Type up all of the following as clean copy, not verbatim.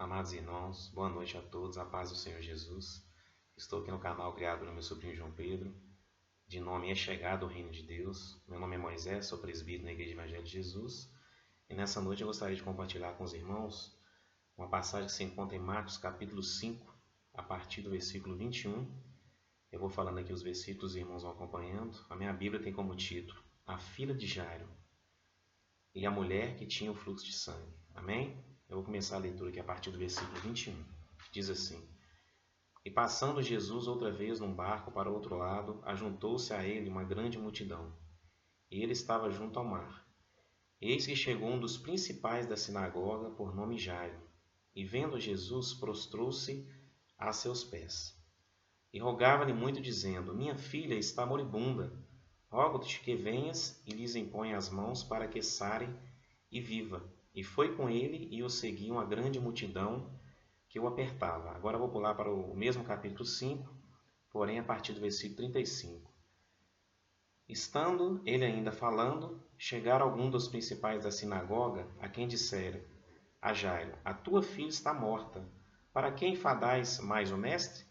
Amados irmãos, boa noite a todos, a paz do Senhor Jesus. Estou aqui no canal criado pelo meu sobrinho João Pedro, de nome É Chegado o Reino de Deus. Meu nome é Moisés, sou presbítero na Igreja Evangelho de Jesus. E nessa noite eu gostaria de compartilhar com os irmãos uma passagem que se encontra em Marcos capítulo 5, a partir do versículo 21. Eu vou falando aqui os versículos, os irmãos vão acompanhando. A minha Bíblia tem como título A Filha de Jairo e a Mulher que tinha o fluxo de sangue. Amém? Eu vou começar a leitura aqui a partir do versículo 21. Diz assim: E passando Jesus outra vez num barco para o outro lado, ajuntou-se a ele uma grande multidão, e ele estava junto ao mar. Eis que chegou um dos principais da sinagoga, por nome Jairo, e vendo Jesus, prostrou-se a seus pés. E rogava-lhe muito, dizendo: Minha filha está moribunda. Rogo-te que venhas e lhes imponha as mãos para que sarem e viva. E foi com ele e o seguia uma grande multidão que o apertava. Agora vou pular para o mesmo capítulo 5, porém a partir do versículo 35. Estando ele ainda falando, chegaram alguns dos principais da sinagoga, a quem disseram a Jairo: A tua filha está morta. Para que enfadais mais o mestre?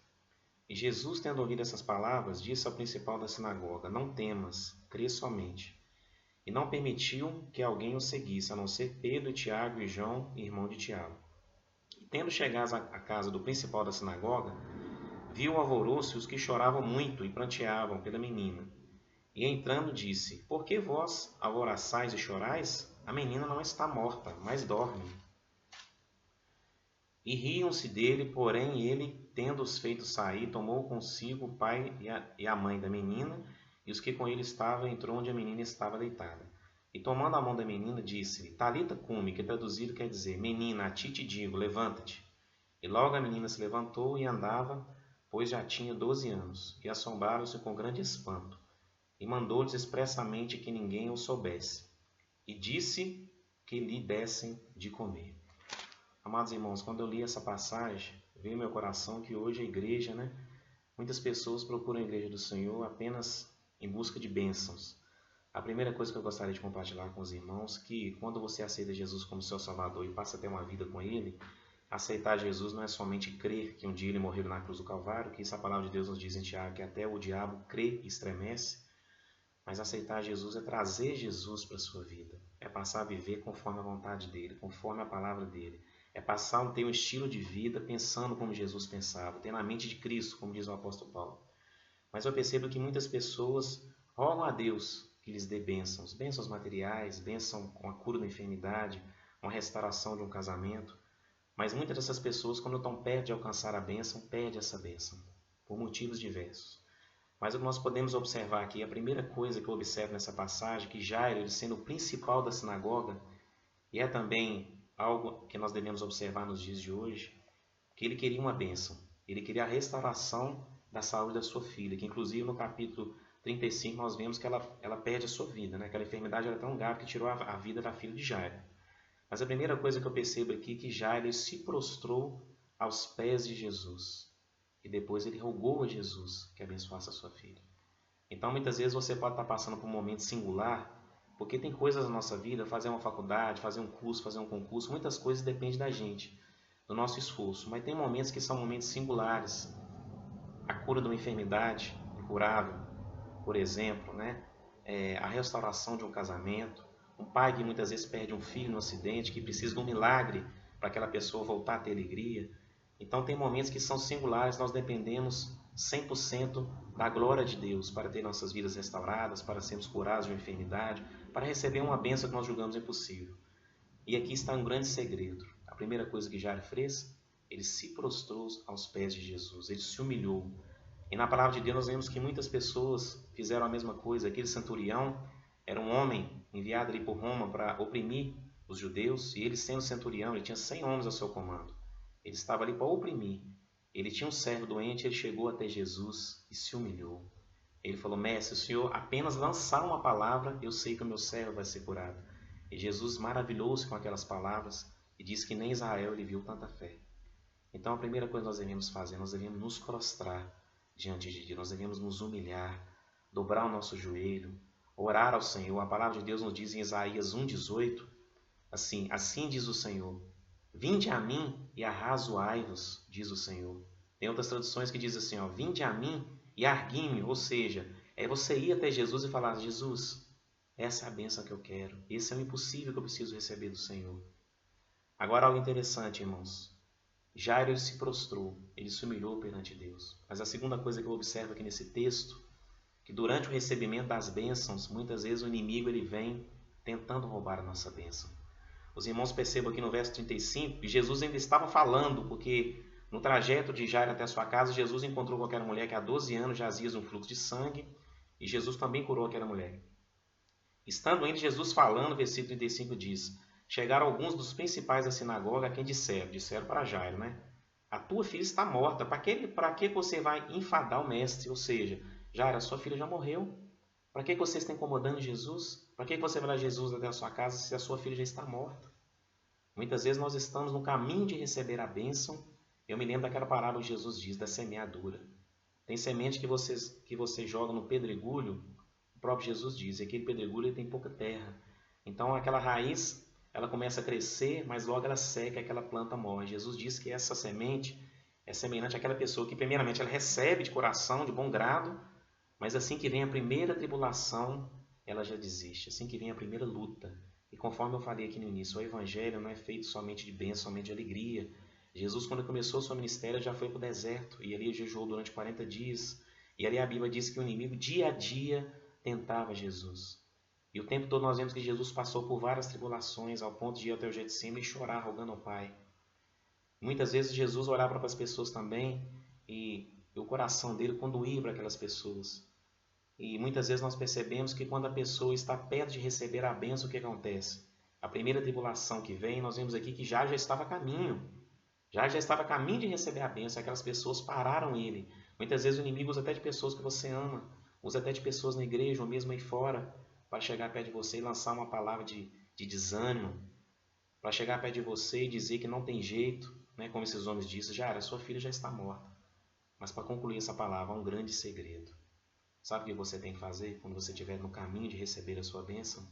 E Jesus, tendo ouvido essas palavras, disse ao principal da sinagoga: Não temas, crê somente. E não permitiu que alguém o seguisse, a não ser Pedro, Tiago e João, irmão de Tiago. E tendo chegado à casa do principal da sinagoga, viu o alvoroço e os que choravam muito e pranteavam pela menina. E entrando disse: Por que vós alvoroçais e chorais? A menina não está morta, mas dorme. E riam-se dele, porém ele, tendo-os feito sair, tomou consigo o pai e a mãe da menina, e os que com ele estavam, entrou onde a menina estava deitada. E tomando a mão da menina, disse-lhe: Talita cumi, que traduzido quer dizer: Menina, a ti te digo, levanta-te. E logo a menina se levantou e andava, pois já tinha 12 anos, e assombraram-se com grande espanto. E mandou-lhes expressamente que ninguém o soubesse. E disse que lhe dessem de comer. Amados irmãos, quando eu li essa passagem, veio ao meu coração que hoje a igreja, muitas pessoas procuram a igreja do Senhor apenas em busca de bênçãos. A primeira coisa que eu gostaria de compartilhar com os irmãos é que quando você aceita Jesus como seu Salvador e passa a ter uma vida com Ele, aceitar Jesus não é somente crer que um dia Ele morreu na cruz do Calvário, que isso a palavra de Deus nos diz em Tiago, que até o diabo crê e estremece, mas aceitar Jesus é trazer Jesus para a sua vida, é passar a viver conforme a vontade dEle, conforme a palavra dEle. É passar a ter um estilo de vida pensando como Jesus pensava, ter na mente de Cristo, como diz o apóstolo Paulo. Mas eu percebo que muitas pessoas rogam a Deus que lhes dê bênçãos, bênçãos materiais, bênção com a cura da enfermidade, uma restauração de um casamento. Mas muitas dessas pessoas, quando estão perto de alcançar a bênção, perdem essa bênção, por motivos diversos. Mas o que nós podemos observar aqui, a primeira coisa que eu observo nessa passagem, que Jairo, ele sendo o principal da sinagoga, e é também algo que nós devemos observar nos dias de hoje, que ele queria uma bênção. Ele queria a restauração da saúde da sua filha, que inclusive no capítulo 35 nós vemos que ela perde a sua vida. Aquela enfermidade era tão grave que tirou a vida da filha de Jairo. Mas a primeira coisa que eu percebo aqui é que Jairo se prostrou aos pés de Jesus. E depois ele rogou a Jesus que abençoasse a sua filha. Então muitas vezes você pode estar passando por um momento singular, porque tem coisas na nossa vida, fazer uma faculdade, fazer um curso, fazer um concurso, muitas coisas dependem da gente, do nosso esforço. Mas tem momentos que são momentos singulares. A cura de uma enfermidade incurável, por exemplo, a restauração de um casamento. Um pai que muitas vezes perde um filho no acidente, que precisa de um milagre para aquela pessoa voltar a ter alegria. Então tem momentos que são singulares, nós dependemos 100% da glória de Deus para ter nossas vidas restauradas, para sermos curados de uma enfermidade, para receber uma bênção que nós julgamos impossível. E aqui está um grande segredo. A primeira coisa que Jairo fez, ele se prostrou aos pés de Jesus, ele se humilhou. E na palavra de Deus nós vemos que muitas pessoas fizeram a mesma coisa. Aquele centurião era um homem enviado ali por Roma para oprimir os judeus, e ele sendo centurião, ele tinha 100 homens ao seu comando. Ele estava ali para oprimir. Ele tinha um servo doente, ele chegou até Jesus e se humilhou. Ele falou: Mestre, se o Senhor apenas lançar uma palavra, eu sei que o meu servo vai ser curado. E Jesus maravilhou-se com aquelas palavras e disse que nem Israel ele viu tanta fé. Então a primeira coisa que nós devemos fazer, nós devemos nos prostrar diante de Deus, nós devemos nos humilhar, dobrar o nosso joelho, orar ao Senhor. A palavra de Deus nos diz em Isaías 1,18, assim diz o Senhor: Vinde a mim e arrazoai-vos, diz o Senhor. Tem outras traduções que dizem assim, ó, vinde a mim e arguime, ou seja, é você ir até Jesus e falar, Jesus, essa é a bênção que eu quero, esse é o impossível que eu preciso receber do Senhor. Agora algo interessante, irmãos. Jairo se prostrou, ele se humilhou perante Deus. Mas a segunda coisa que eu observo aqui nesse texto, que durante o recebimento das bênçãos, muitas vezes o inimigo ele vem tentando roubar a nossa bênção. Os irmãos percebam aqui no verso 35 que Jesus ainda estava falando, porque no trajeto de Jairo até a sua casa, Jesus encontrou com aquela mulher que há 12 anos jazia um fluxo de sangue, e Jesus também curou aquela mulher. Estando ainda Jesus falando, versículo 35 diz, chegaram alguns dos principais da sinagoga a quem disseram para Jairo, né? A tua filha está morta, para que você vai enfadar o mestre? Ou seja, Jairo, a sua filha já morreu, para que você está incomodando Jesus? Para que você vai levar Jesus até a sua casa se a sua filha já está morta? Muitas vezes nós estamos no caminho de receber a bênção. Eu me lembro daquela parábola que Jesus diz, da semeadura. Tem semente que você joga no pedregulho, o próprio Jesus diz, e aquele pedregulho tem pouca terra. Então aquela raiz, ela começa a crescer, mas logo ela seca e aquela planta morre. Jesus diz que essa semente é semelhante àquela pessoa que primeiramente ela recebe de coração, de bom grado, mas assim que vem a primeira tribulação, ela já desiste. Assim que vem a primeira luta. E conforme eu falei aqui no início, o evangelho não é feito somente de bênção, somente de alegria. Jesus, quando começou o seu ministério, já foi para o deserto. E ali jejuou durante 40 dias. E ali a Bíblia diz que o inimigo, dia a dia, tentava Jesus. E o tempo todo nós vemos que Jesus passou por várias tribulações, ao ponto de ir até o Getsemane e chorar, rogando ao Pai. Muitas vezes Jesus orava para as pessoas também, e o coração dele condoía para aquelas pessoas. E muitas vezes nós percebemos que quando a pessoa está perto de receber a bênção, o que acontece? A primeira tribulação que vem, nós vemos aqui que já estava a caminho. Já estava a caminho de receber a bênção, aquelas pessoas pararam ele. Muitas vezes o inimigo usa até de pessoas que você ama, usa até de pessoas na igreja ou mesmo aí fora, para chegar perto de você e lançar uma palavra de desânimo, para chegar perto de você e dizer que não tem jeito, né? Como esses homens disseram, já era, sua filha já está morta. Mas para concluir essa palavra, há um grande segredo. Sabe o que você tem que fazer quando você estiver no caminho de receber a sua bênção?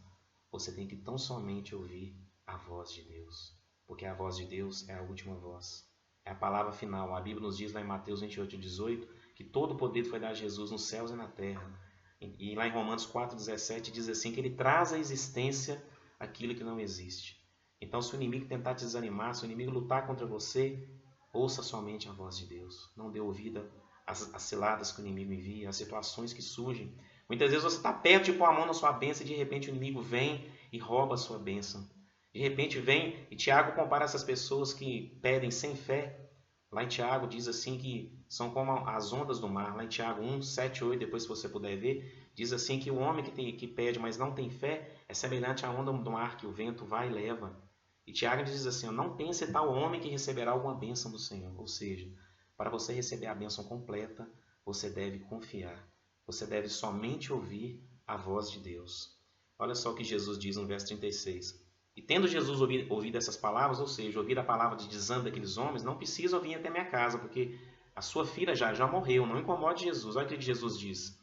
Você tem que tão somente ouvir a voz de Deus. Porque a voz de Deus é a última voz. É a palavra final. A Bíblia nos diz lá em Mateus 28:18 que todo o poder foi dado a Jesus nos céus e na terra. E lá em Romanos 4:17 diz assim que ele traz à existência aquilo que não existe. Então se o inimigo tentar te desanimar, se o inimigo lutar contra você, ouça somente a voz de Deus. Não dê ouvido as ciladas que o inimigo envia, as situações que surgem. Muitas vezes você está perto de pôr a mão na sua bênção e de repente o inimigo vem e rouba a sua bênção. De repente vem, e Tiago compara essas pessoas que pedem sem fé. Lá em Tiago diz assim que são como as ondas do mar. Lá em Tiago 1, 7, 8, depois se você puder ver, diz assim que o homem que pede, mas não tem fé, é semelhante à onda do mar que o vento vai e leva. E Tiago diz assim, não pense tal homem que receberá alguma bênção do Senhor. Ou seja, para você receber a bênção completa, você deve confiar. Você deve somente ouvir a voz de Deus. Olha só o que Jesus diz no verso 36. E tendo Jesus ouvido essas palavras, ou seja, ouvido a palavra de desânimo daqueles homens, não precisa vir até minha casa, porque a sua filha já morreu, não incomode Jesus. Olha o que Jesus diz.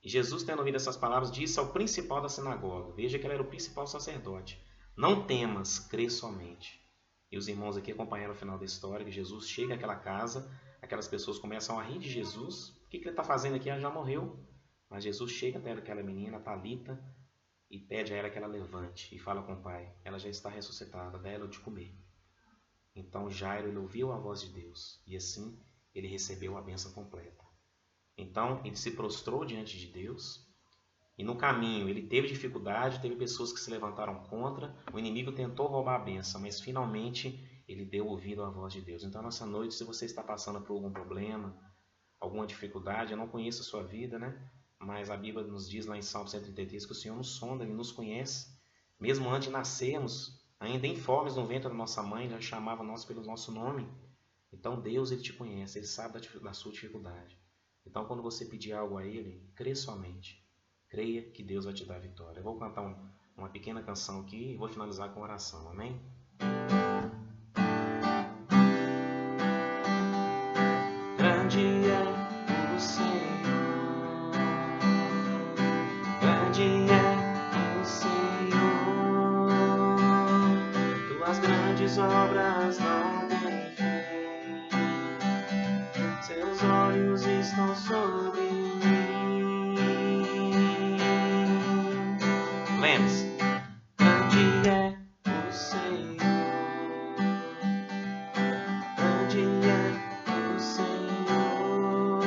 E Jesus, tendo ouvido essas palavras, disse ao principal da sinagoga, veja que ele era o principal sacerdote, não temas, crê somente. E os irmãos aqui acompanharam o final da história, que Jesus chega àquela casa, aquelas pessoas começam a rir de Jesus. O que ele está fazendo aqui? Ela já morreu. Mas Jesus chega até aquela menina, Talita, e pede a ela que ela levante e fala com o pai. Ela já está ressuscitada, dá ela de comer. Então Jairo ele ouviu a voz de Deus e assim ele recebeu a bênção completa. Então ele se prostrou diante de Deus e no caminho ele teve dificuldade, teve pessoas que se levantaram contra, o inimigo tentou roubar a bênção, mas finalmente ele deu ouvido à voz de Deus. Então nessa noite, se você está passando por algum problema, alguma dificuldade, eu não conheço a sua vida, né? Mas a Bíblia nos diz lá em Salmo 133 que o Senhor nos sonda, Ele nos conhece. Mesmo antes de nascermos, ainda informes no ventre da nossa mãe, já chamava nós pelo nosso nome. Então Deus, Ele te conhece, Ele sabe da sua dificuldade. Então quando você pedir algo a Ele, crê somente. Creia que Deus vai te dar a vitória. Eu vou cantar uma pequena canção aqui e vou finalizar com oração, amém? Grande é o Senhor, grande é o Senhor, tuas grandes grandes obras não têm fim. Seus olhos estão sobre mim. Lembre-se, grande é o Senhor. Grande é o Senhor.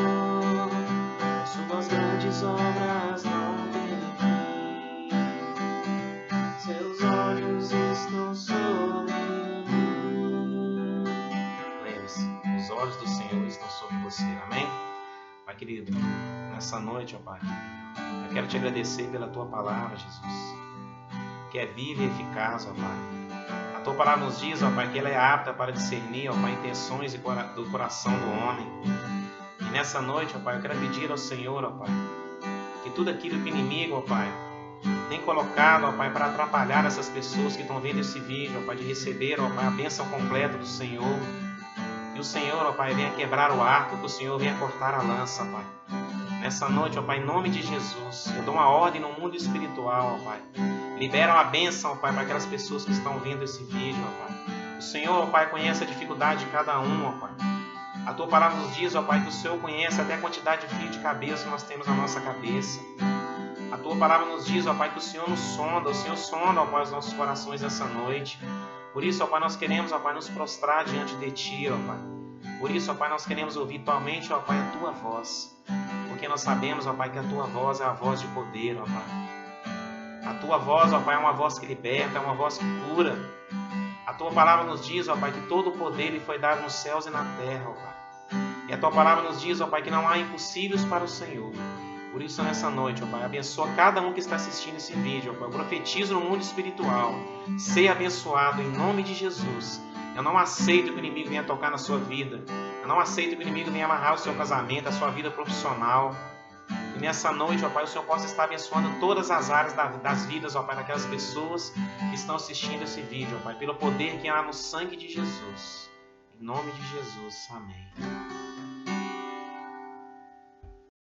Suas grandes obras não têm fim. Seus olhos estão sobre mim. Lembre-se, os olhos do Senhor estão sobre você. Amém? Pai querido, nessa noite, ó Pai, eu quero te agradecer pela Tua palavra, Jesus, que é viva e eficaz, ó Pai. A Tua palavra nos diz, ó Pai, que ela é apta para discernir, ó Pai, intenções do coração do homem. E nessa noite, ó Pai, eu quero pedir ao Senhor, ó Pai, que tudo aquilo que o inimigo, ó Pai, tem colocado, ó Pai, para atrapalhar essas pessoas que estão vendo esse vídeo, ó Pai, de receber, ó Pai, a bênção completa do Senhor. Que o Senhor, ó Pai, venha quebrar o arco, que o Senhor venha cortar a lança, Pai. Nessa noite, ó Pai, em nome de Jesus, eu dou uma ordem no mundo espiritual, ó Pai. Libera uma bênção, ó Pai, para aquelas pessoas que estão vendo esse vídeo, ó Pai. O Senhor, ó Pai, conhece a dificuldade de cada um, ó Pai. A Tua palavra nos diz, ó Pai, que o Senhor conhece até a quantidade de fio de cabelo que nós temos na nossa cabeça. A Tua palavra nos diz, ó Pai, que o Senhor nos sonda, o Senhor sonda, ó Pai, os nossos corações nessa noite. Por isso, ó Pai, nós queremos, ó Pai, nos prostrar diante de Ti, ó Pai. Por isso, ó Pai, nós queremos ouvir totalmente, ó Pai, a Tua voz. Porque nós sabemos, ó Pai, que a Tua voz é a voz de poder, ó Pai. A Tua voz, ó Pai, é uma voz que liberta, é uma voz que cura. A Tua palavra nos diz, ó Pai, que todo o poder lhe foi dado nos céus e na terra, ó Pai. E a Tua palavra nos diz, ó Pai, que não há impossíveis para o Senhor. Por isso, nessa noite, ó Pai, abençoa cada um que está assistindo esse vídeo, ó Pai. Eu profetizo no mundo espiritual. Seja abençoado em nome de Jesus. Eu não aceito que o inimigo venha tocar na sua vida. Eu não aceito que o inimigo venha amarrar o seu casamento, a sua vida profissional. E nessa noite, ó Pai, o Senhor possa estar abençoando todas as áreas das vidas, ó Pai, daquelas pessoas que estão assistindo esse vídeo, ó Pai, pelo poder que há no sangue de Jesus. Em nome de Jesus. Amém.